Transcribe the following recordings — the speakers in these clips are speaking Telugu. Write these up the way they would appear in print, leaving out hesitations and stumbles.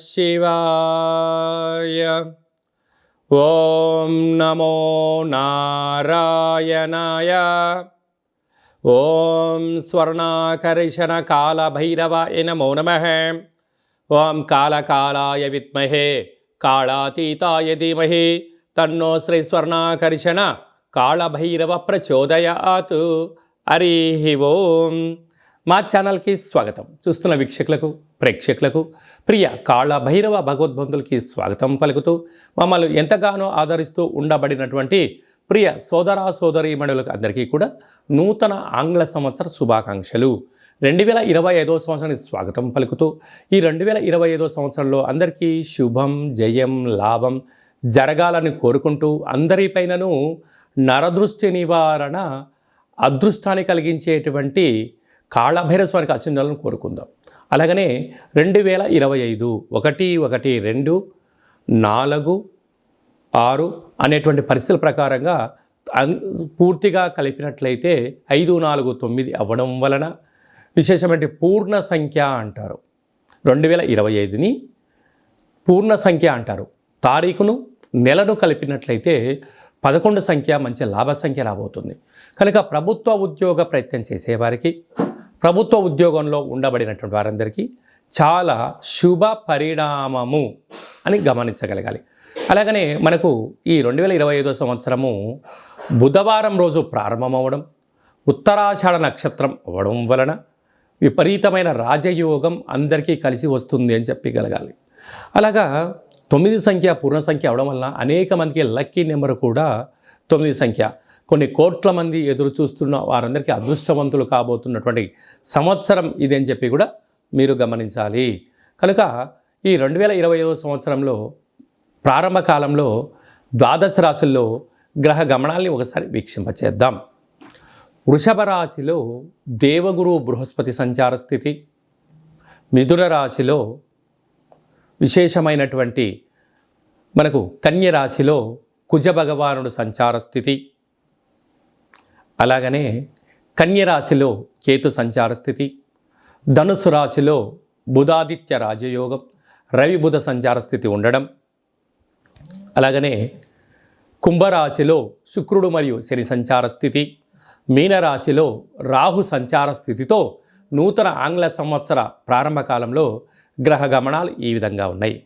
శివాయ. ఓం నమో నారాయణాయ. ఓం స్వర్ణాకర్షణ కాళభైరవాయ నమో నమః. ఓం కాళకాళాయ విద్మహే కాళాతీతాయ ధీమహి తన్నో శ్రీ స్వర్ణాకర్షణ కాళభైరవ ప్రచోదయాత్. హరి ఓం. మా ఛానల్కి స్వాగతం. చూస్తున్న వీక్షకులకు ప్రేక్షకులకు ప్రియ కాళభైరవ భగవద్బంధులకి స్వాగతం పలుకుతూ మమ్మల్ని ఎంతగానో ఆదరిస్తూ ఉండబడినటువంటి ప్రియ సోదర సోదరీమణులకు అందరికీ కూడా నూతన ఆంగ్ల సంవత్సర శుభాకాంక్షలు. 2025వ సంవత్సరానికి స్వాగతం పలుకుతూ ఈ 2025వ సంవత్సరంలో అందరికీ శుభం జయం లాభం జరగాలని కోరుకుంటూ అందరిపైనను నరదృష్టి నివారణ అదృష్టాన్ని కలిగించేటువంటి కాళభైరవ స్వామికి ఆశీర్వాదాలను కోరుకుందాం. అలాగనే 2025 1-2-4-6 అనేటువంటి పరిస్థితుల ప్రకారంగా పూర్తిగా కలిపినట్లయితే 5-4-9 అవ్వడం వలన విశేషమైన పూర్ణ సంఖ్య అంటారు. 2025ని పూర్ణ సంఖ్య అంటారు. తారీఖును నెలను కలిపినట్లయితే 11 సంఖ్య మంచి లాభ సంఖ్య రాబోతుంది. కనుక ప్రభుత్వ ఉద్యోగ ప్రయత్నం చేసేవారికి, ప్రభుత్వ ఉద్యోగంలో ఉండబడినటువంటి వారందరికీ చాలా శుభ పరిణామము అని గమనించగలగాలి. అలాగనే మనకు ఈ 2025వ సంవత్సరము బుధవారం రోజు ప్రారంభమవడం, ఉత్తరాషాఢ నక్షత్రం అవ్వడం వలన విపరీతమైన రాజయోగం అందరికీ కలిసి వస్తుంది అని చెప్పగలగాలి. అలాగా 9 సంఖ్య పూర్ణ సంఖ్య అవడం వలన అనేక మందికి లక్కీ నెంబర్ కూడా 9 సంఖ్య. కొన్ని కోట్ల మంది ఎదురు చూస్తున్న వారందరికీ అదృష్టవంతులు కాబోతున్నటువంటి సంవత్సరం ఇది అని చెప్పి కూడా మీరు గమనించాలి. కనుక ఈ 2025వ సంవత్సరంలో ప్రారంభ కాలంలో ద్వాదశ రాశుల్లో గ్రహ గమనాల్ని ఒకసారి వీక్షింపచేద్దాం. వృషభ రాశిలో దేవగురు బృహస్పతి సంచార స్థితి, మిథున రాశిలో విశేషమైనటువంటి మనకు కన్య రాశిలో కుజ భగవానుడు సంచార స్థితి, అలాగనే కన్య రాశిలో కేతు సంచార స్థితి, ధనుసు రాశిలో బుధాదిత్య రాజయోగం రవి బుధ సంచార స్థితి ఉండడం, అలాగనే కుంభరాశిలో శుక్రుడు మరియు శని సంచార స్థితి, మీనరాశిలో రాహు సంచార స్థితితో నూతన ఆంగ్ల సంవత్సర ప్రారంభ కాలంలో గ్రహ గమనాలు ఈ విధంగా ఉన్నాయి.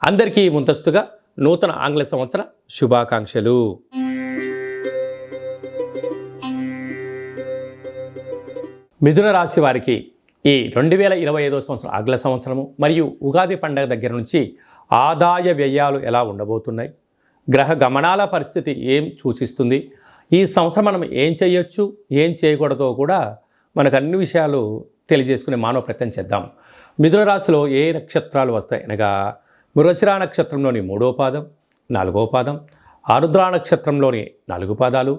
అందరికీ ముందస్తుగా నూతన ఆంగ్ల సంవత్సర శుభాకాంక్షలు. మిథున రాశి వారికి ఈ 2025వ సంవత్సరం ఆంగ్ల సంవత్సరము మరియు ఉగాది పండుగ దగ్గర నుంచి ఆదాయ వ్యయాలు ఎలా ఉండబోతున్నాయి, గ్రహ గమనాల పరిస్థితి ఏం సూచిస్తుంది, ఈ సంవత్సరం మనం ఏం చేయొచ్చు ఏం చేయకూడదో కూడా మనకు అన్ని విషయాలు తెలియజేసుకునే మానవ ప్రయత్నం చేద్దాం. మిథున రాశిలో ఏ నక్షత్రాలు వస్తాయి అనగా మృగశిర నక్షత్రంలోని 3వ పాదం 4వ పాదం, ఆరుద్ర నక్షత్రంలోని 4 పాదాలు,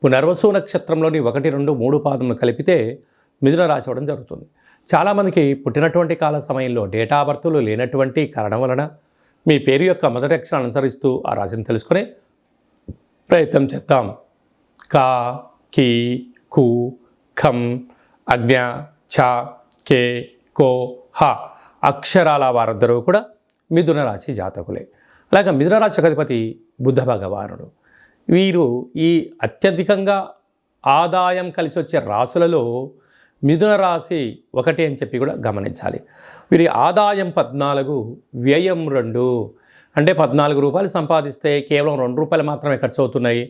పునర్వసు నక్షత్రంలోని 1, 2, 3 పాదములు కలిపితే మిథున రాశి అవ్వడం జరుగుతుంది. చాలామందికి పుట్టినటువంటి కాల సమయంలో డేటా బర్తులు లేనటువంటి కారణం వలన మీ పేరు యొక్క మొదటి అక్షరాన్ని అనుసరిస్తూ ఆ రాశిని తెలుసుకునే ప్రయత్నం చేద్దాం. కా, కీ, కు, ఖం, అజ్ఞ, ఛ, కే, కో, హ అక్షరాల వారందరూ కూడా మిథున రాశి జాతకులే. అలాగే మిథున రాశి అధిపతి బుధ భగవానుడు. వీరు ఈ అత్యధికంగా ఆదాయం కలిసి వచ్చే రాశులలో మిథున రాశి 1 అని చెప్పి కూడా గమనించాలి. వీరి ఆదాయం 14, వ్యయం 2. అంటే 14 రూపాయలు సంపాదిస్తే కేవలం 2 రూపాయలు మాత్రమే ఖర్చు అవుతున్నాయి,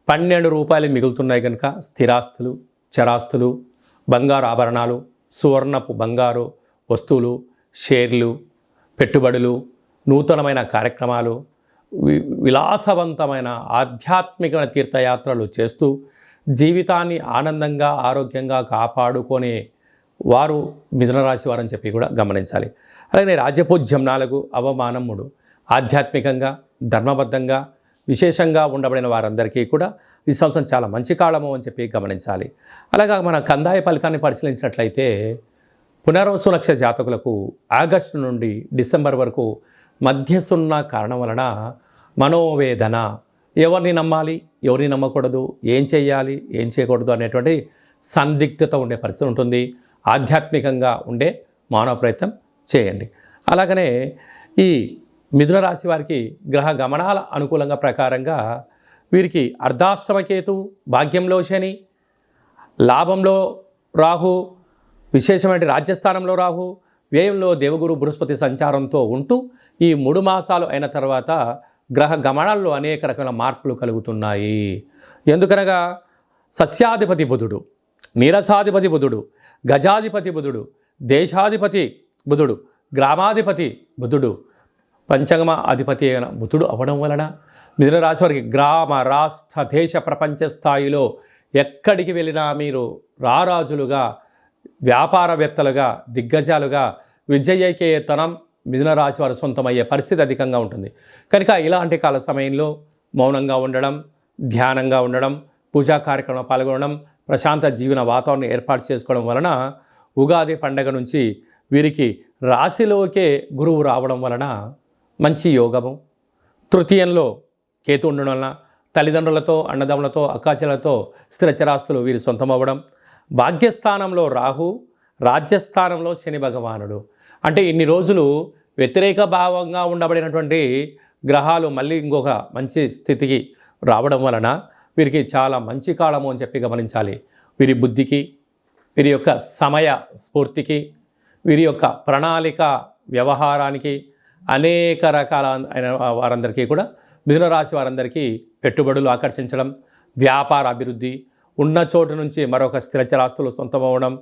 12 రూపాయలు మిగులుతున్నాయి. కనుక స్థిరాస్తులు, చరాస్తులు, బంగారు ఆభరణాలు, సువర్ణపు బంగారు వస్తువులు, షేర్లు, పెట్టుబడులు, నూతనమైన కార్యక్రమాలు, విలాసవంతమైన ఆధ్యాత్మిక తీర్థయాత్రలు చేస్తూ జీవితాన్ని ఆనందంగా ఆరోగ్యంగా కాపాడుకునే వారు మిథున రాశి వారని చెప్పి కూడా గమనించాలి. అలాగే రాజపూజ్యం 4, అవమానం 3. ఆధ్యాత్మికంగా ధర్మబద్ధంగా విశేషంగా ఉండబడిన వారందరికీ కూడా ఈ సంవత్సరం చాలా మంచి కాలము అని చెప్పి గమనించాలి. అలాగా మన కందాయ ఫలితాన్ని పరిశీలించినట్లయితే పునర్వసు నక్షత్ర జాతకులకు ఆగస్టు నుండి డిసెంబర్ వరకు మధ్యసున్న కారణం వలన మనోవేదన, ఎవరిని నమ్మాలి ఎవరిని నమ్మకూడదు, ఏం చేయాలి ఏం చేయకూడదు అనేటువంటి సందిగ్ధత ఉండే పరిస్థితి ఉంటుంది. ఆధ్యాత్మికంగా ఉండే మానవ ప్రయత్నం చేయండి. అలాగనే ఈ మిథున రాశి వారికి గ్రహ గమనాల అనుకూలంగా ప్రకారంగా వీరికి అర్ధాష్టమకేతు, భాగ్యంలో శని, లాభంలో రాహు, విశేషమైన రాజ్యస్థానంలో రాహు, వ్యయంలో దేవగురు బృహస్పతి సంచారంతో ఉంటూ ఈ 3 మాసాలు అయిన తర్వాత గ్రహ గమనాల్లో అనేక రకాల మార్పులు కలుగుతున్నాయి. ఎందుకనగా సస్యాధిపతి బుధుడు, నీరసాధిపతి బుధుడు, గజాధిపతి బుధుడు, దేశాధిపతి బుధుడు, గ్రామాధిపతి బుధుడు, పంచమ అధిపతి అయిన బుధుడు అవ్వడం వలన మిథున రాశి వారికి గ్రామ, రాష్ట్ర, దేశ, ప్రపంచ స్థాయిలో ఎక్కడికి వెళ్ళినా మీరు రారాజులుగా, వ్యాపారవేత్తలుగా, దిగ్గజాలుగా విజయకేతనం మిథున రాశి వారు సొంతమయ్యే పరిస్థితి అధికంగా ఉంటుంది. కనుక ఇలాంటి కాల సమయంలో మౌనంగా ఉండడం, ధ్యానంగా ఉండడం, పూజా కార్యక్రమంలో పాల్గొనడం, ప్రశాంత జీవన వాతావరణం ఏర్పాటు చేసుకోవడం వలన ఉగాది పండగ నుంచి వీరికి రాశిలోకే గురువు రావడం వలన మంచి యోగము, తృతీయంలో కేతు ఉండడం వలన తల్లిదండ్రులతో, అన్నదమ్ములతో, అక్కాచెలతో స్థిరచరాస్తులు వీరి సొంతమవ్వడం, భాగ్యస్థానంలో రాహు, రాజ్యస్థానంలో శని భగవానుడు. అంటే ఇన్ని రోజులు వ్యతిరేక భావంగా ఉండబడినటువంటి గ్రహాలు మళ్ళీ ఇంకొక మంచి స్థితికి రావడం వలన వీరికి చాలా మంచి కాలము అని చెప్పి గమనించాలి. వీరి బుద్ధికి, వీరి యొక్క సమయ స్ఫూర్తికి, వీరి యొక్క ప్రణాళిక వ్యవహారానికి, అనేక రకాల అయిన వారందరికీ కూడా మిథున రాశి వారందరికీ పెట్టుబడులు ఆకర్షించడం, వ్యాపార అభివృద్ధి, ఉన్న చోటు నుంచి మరొక స్థిరచరాస్తులు సొంతమవడం,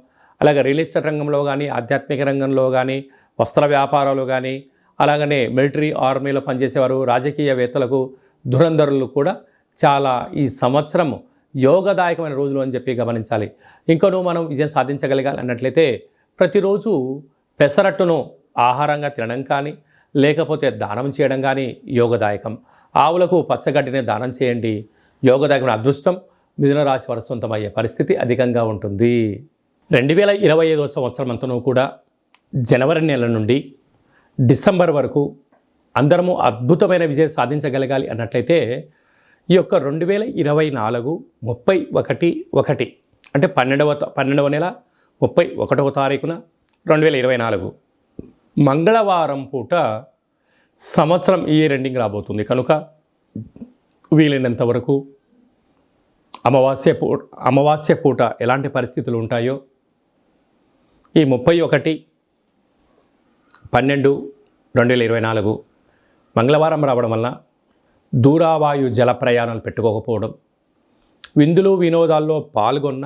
అలాగే రియల్ ఎస్టేట్ రంగంలో కానీ, ఆధ్యాత్మిక రంగంలో కానీ, వస్త్ర వ్యాపారాలు కానీ, అలాగనే మిలిటరీ ఆర్మీలో పనిచేసేవారు, రాజకీయవేత్తలకు, ధురంధరులు కూడా చాలా ఈ సంవత్సరం యోగదాయకమైన రోజులు అని చెప్పి గమనించాలి. ఇంకనూ మనం విజయం సాధించగలగాలి అన్నట్లయితే ప్రతిరోజు పెసరట్టును ఆహారంగా తినడం కానీ, లేకపోతే దానం చేయడం కానీ యోగదాయకం. ఆవులకు పచ్చగడ్డిని దానం చేయండి. యోగదాయకమైన అదృష్టం మిథున రాశి వారి సొంతమయ్యే పరిస్థితి అధికంగా ఉంటుంది. 2025 సంవత్సరం అంతనూ కూడా జనవరి నెల నుండి డిసెంబర్ వరకు అందరము అద్భుతమైన విజయం సాధించగలగాలి అన్నట్లయితే ఈ యొక్క 2024 31/1 అంటే 12వ నెల 31వ తారీఖున 2024 మంగళవారం పూట సంవత్సరం ఈ ఎండింగ్ రాబోతుంది. కనుక వీలైనంత వరకు అమావాస్య పూట ఎలాంటి పరిస్థితులు ఉంటాయో ఈ 31/12/2024 మంగళవారం రావడం వలన దూరావాయు జల ప్రయాణాలు పెట్టుకోకపోవడం, విందులు వినోదాల్లో పాల్గొన్న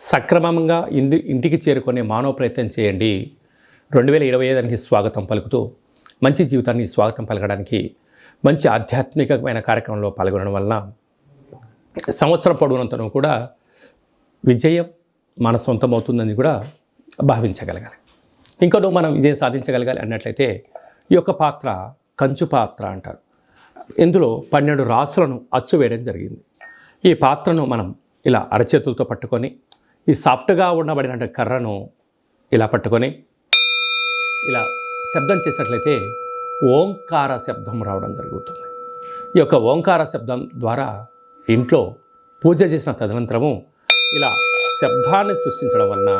సక్రమంగా ఇంటికి చేరుకునే మానవ ప్రయత్నం చేయండి. 2025 స్వాగతం పలుకుతూ మంచి జీవితానికి స్వాగతం పలకడానికి మంచి ఆధ్యాత్మికమైన కార్యక్రమంలో పాల్గొనడం వలన సంవత్సరం పొడవునంతను కూడా విజయం మన సొంతమవుతుందని కూడా భావించగలగాలి. ఇంకనూ మనం విజయం సాధించగలగాలి అన్నట్లయితే ఈ యొక్క పాత్ర కంచు పాత్ర అంటారు. ఇందులో 12 రాసులను అచ్చు వేయడం జరిగింది. ఈ పాత్రను మనం ఇలా అరచేతులతో పట్టుకొని ఈ సాఫ్ట్గా ఉండబడిన కర్రను ఇలా పట్టుకొని ఇలా శబ్దం చేసినట్లయితే ఓంకార శబ్దం రావడం జరుగుతుంది. ఈ యొక్క ఓంకార శబ్దం ద్వారా ఇంట్లో పూజ చేసిన తదనంతరము ఇలా శబ్దాన్ని సృష్టించడం వలన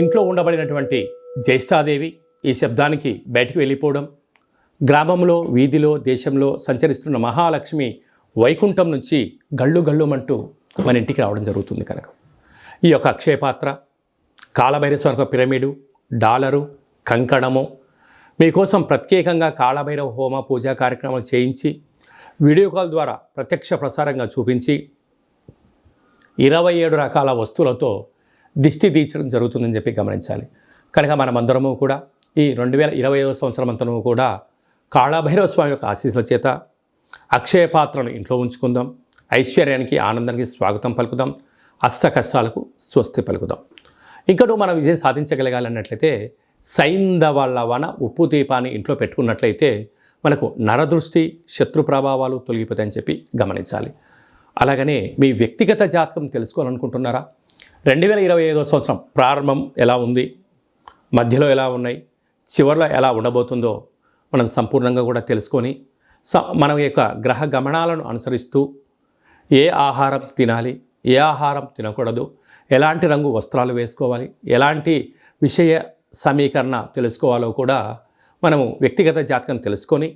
ఇంట్లో ఉండబడినటువంటి జ్యేష్ఠాదేవి ఈ శబ్దానికి బయటికి వెళ్ళిపోవడం, గ్రామంలో, వీధిలో, దేశంలో సంచరిస్తున్న మహాలక్ష్మి వైకుంఠం నుంచి గళ్ళు గళ్ళుమంటూ మన ఇంటికి రావడం జరుగుతుంది. కనుక ఈ యొక్క అక్షయపాత్ర, కాళభైరవ పిరమిడు, డాలరు, కంకణము మీకోసం ప్రత్యేకంగా కాళభైరవ హోమ పూజా కార్యక్రమాలు చేయించి వీడియో కాల్ ద్వారా ప్రత్యక్ష ప్రసారంగా చూపించి 27 రకాల వస్తువులతో దిష్టి తీర్చడం జరుగుతుందని చెప్పి గమనించాలి. కనుక మనమందరము కూడా ఈ 2025 సంవత్సరం అంతను కూడా కాళభైరవ స్వామి యొక్క ఆశీస్సుల చేత అక్షయ పాత్రను ఇంట్లో ఉంచుకుందాం. ఐశ్వర్యానికి, ఆనందానికి స్వాగతం పలుకుదాం. అష్ట కష్టాలకు స్వస్తి పలుకుదాం. ఇంకనూ మనం విజయం సాధించగలగాలన్నట్లయితే సైంధవ లవణ ఉప్పు దీపాన్ని ఇంట్లో పెట్టుకున్నట్లయితే మనకు నరదృష్టి, శత్రు ప్రభావాలు తొలగిపోతాయని చెప్పి గమనించాలి. అలాగనే మీ వ్యక్తిగత జాతకం తెలుసుకోవాలనుకుంటున్నారా? 2025 సంవత్సరం ప్రారంభం ఎలా ఉంది, మధ్యలో ఎలా ఉన్నాయి, చివరిలో ఎలా ఉండబోతుందో మనం సంపూర్ణంగా కూడా తెలుసుకొని మన యొక్క గ్రహ గమనాలను అనుసరిస్తూ ఏ ఆహారం తినాలి, ఏ ఆహారం తినకూడదు, ఎలాంటి రంగు వస్త్రాలు వేసుకోవాలి, ఎలాంటి విషయ సమీకరణ తెలుసుకోవాలో కూడా మనము వ్యక్తిగత జాతకం తెలుసుకొని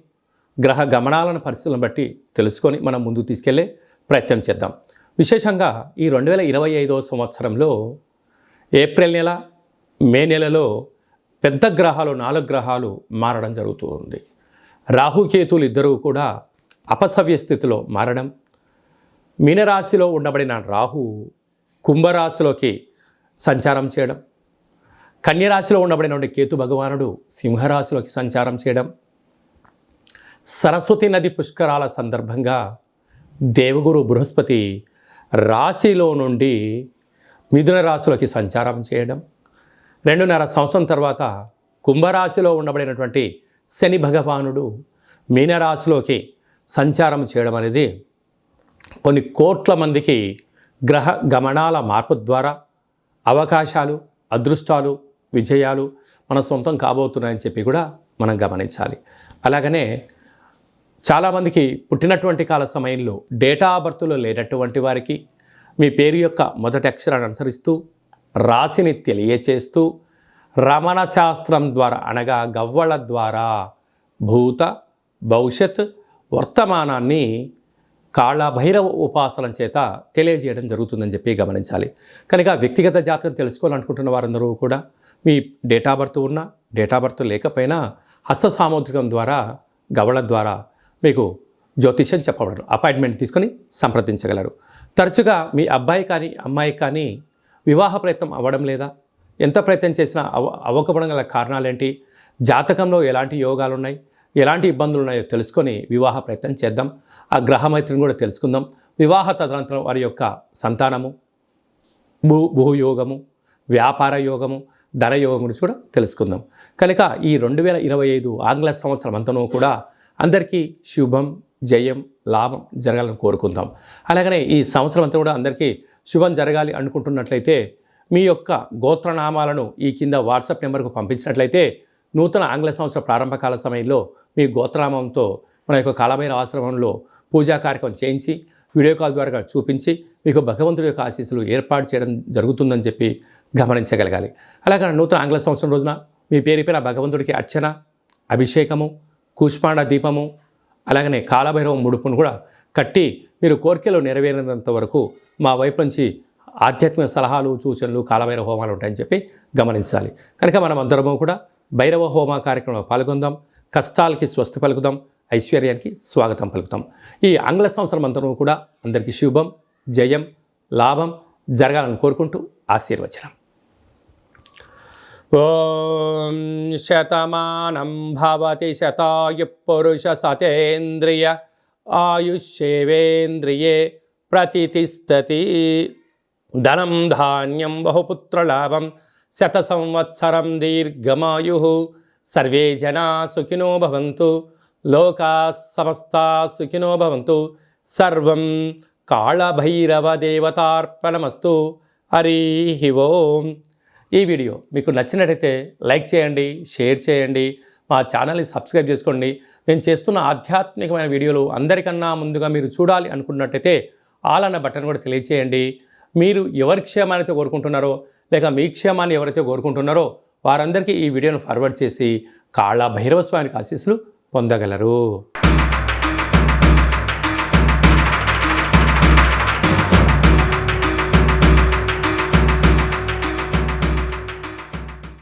గ్రహ గమనాలను పరిస్థితులను బట్టి తెలుసుకొని మనం ముందుకు తీసుకెళ్లే ప్రయత్నం చేద్దాం. విశేషంగా ఈ 2025వ సంవత్సరంలో ఏప్రిల్ నెల, మే నెలలో పెద్ద గ్రహాలు 4 గ్రహాలు మారడం జరుగుతుంది. రాహుకేతులు ఇద్దరూ కూడా అపసవ్య స్థితిలో మారడం, మీనరాశిలో ఉండబడిన రాహు కుంభరాశిలోకి సంచారం చేయడం, కన్యరాశిలో ఉండబడినటువంటి కేతు భగవానుడు సింహరాశిలోకి సంచారం చేయడం, సరస్వతి నది పుష్కరాల సందర్భంగా దేవగురు బృహస్పతి రాశిలో నుండి మిథున రాశిలోకి సంచారం చేయడం, 2.5 సంవత్సరం తర్వాత కుంభరాశిలో ఉండబడినటువంటి శని భగవానుడు మీనరాశిలోకి సంచారం చేయడం అనేది కొన్ని కోట్ల మందికి గ్రహ గమనాల మార్పు ద్వారా అవకాశాలు, అదృష్టాలు, విజయాలు మన సొంతం కాబోతున్నాయని చెప్పి కూడా మనం గమనించాలి. అలాగనే చాలామందికి పుట్టినటువంటి కాల సమయంలో డేటా ఆఫ్ బర్త్లో లేనటువంటి వారికి మీ పేరు యొక్క మొదటి అక్షరాన్ని అనుసరిస్తూ రాశిని తెలియచేస్తూ రమణ శాస్త్రం ద్వారా అనగా గవ్వళ ద్వారా భూత భవిష్యత్ వర్తమానాన్ని కాళభైరవ ఉపాసన చేత తెలియజేయడం జరుగుతుందని చెప్పి గమనించాలి. కనుక వ్యక్తిగత జాతకం తెలుసుకోవాలనుకుంటున్న వారందరూ కూడా మీ డేటా బర్త్ ఉన్నా, డేటా బర్త్ లేకపోయినా హస్త సాముద్రికం ద్వారా గవ్వళ ద్వారా మీకు జ్యోతిష్యం చెప్పబడరు. అపాయింట్మెంట్ తీసుకొని సంప్రదించగలరు. తరచుగా మీ అబ్బాయి కానీ అమ్మాయి కానీ వివాహ ప్రయత్నం అవ్వడం లేదా, ఎంత ప్రయత్నం చేసినా అవ్వకపోవడం గల కారణాలేంటి, జాతకంలో ఎలాంటి యోగాలు ఉన్నాయి, ఎలాంటి ఇబ్బందులు ఉన్నాయో తెలుసుకొని వివాహ ప్రయత్నం చేద్దాం. ఆ గ్రహమైత్రిని కూడా తెలుసుకుందాం. వివాహ తదనంతరం వారి యొక్క సంతానము, భూయోగము, వ్యాపార యోగము, ధనయోగం గురించి కూడా తెలుసుకుందాం. కనుక ఈ 2025 ఆంగ్ల సంవత్సరం అంతనూ కూడా అందరికీ శుభం, జయం, లాభం జరగాలని కోరుకుందాం. అలాగనే ఈ సంవత్సరం అంతా కూడా అందరికీ శుభం జరగాలి అనుకుంటున్నట్లయితే మీ యొక్క గోత్రనామాలను ఈ కింద వాట్సాప్ నెంబర్కు పంపించినట్లయితే నూతన ఆంగ్ల సంవత్సర ప్రారంభకాల సమయంలో మీ గోత్రనామంతో మన యొక్క కాళభైరవ ఆశ్రమంలో పూజా కార్యక్రమం చేయించి వీడియో కాల్ ద్వారా చూపించి మీకు భగవంతుడి యొక్క ఆశీస్సులు ఏర్పాటు చేయడం జరుగుతుందని చెప్పి గమనించగలగాలి. అలాగే నూతన ఆంగ్ల సంవత్సరం రోజున మీ పేరుపైన భగవంతుడికి అర్చన, అభిషేకము, కూష్మాండ దీపము, అలాగనే కాళభైరవ ముడుపును కూడా కట్టి మీరు కోరికలు నెరవేరినంత వరకు మా వైపు నుంచి ఆధ్యాత్మిక సలహాలు, సూచనలు, కాళభైరవ హోమాలు ఉంటాయని చెప్పి గమనించాలి. కనుక మనం అందరము కూడా భైరవ హోమ కార్యక్రమంలో పాల్గొందాం. కష్టాలకి స్వస్తి పలుకుదాం, ఐశ్వర్యానికి స్వాగతం పలుకుతాం. ఈ ఆంగ్ల సంవత్సరం అంతా కూడా అందరికీ శుభం, జయం, లాభం జరగాలని కోరుకుంటూ ఆశీర్వచనం. ఓం శతమానం భవతి శతాయు పురుష సతేంద్రియ ఆయుష్యేవేంద్రియే ప్రతితిష్టతి. ధనం ధాన్యం బహుపుత్రలాభం శత సంవత్సరం దీర్ఘమాయు. సర్వే జనా సుఖినో భవంతు, లోకా సమస్తా సుఖినో భవంతు. సర్వం కాళభైరవ దేవతార్పణమస్తు. హరి ఓం. ఈ వీడియో మీకు నచ్చినట్టయితే లైక్ చేయండి, షేర్ చేయండి, మా ఛానల్ని సబ్స్క్రైబ్ చేసుకోండి. నేను చేస్తున్న ఆధ్యాత్మికమైన వీడియోలు అందరికన్నా ముందుగా మీరు చూడాలి అనుకున్నట్టయితే ఆల్ అన్న బటన్ కూడా తెలియచేయండి. మీరు ఎవరి క్షేమాన్ని కోరుకుంటున్నారో లేక మీ క్షేమాన్ని ఎవరైతే కోరుకుంటున్నారో వారందరికీ ఈ వీడియోను ఫార్వర్డ్ చేసి కాళభైరవ స్వామికి ఆశీస్సులు పొందగలరు.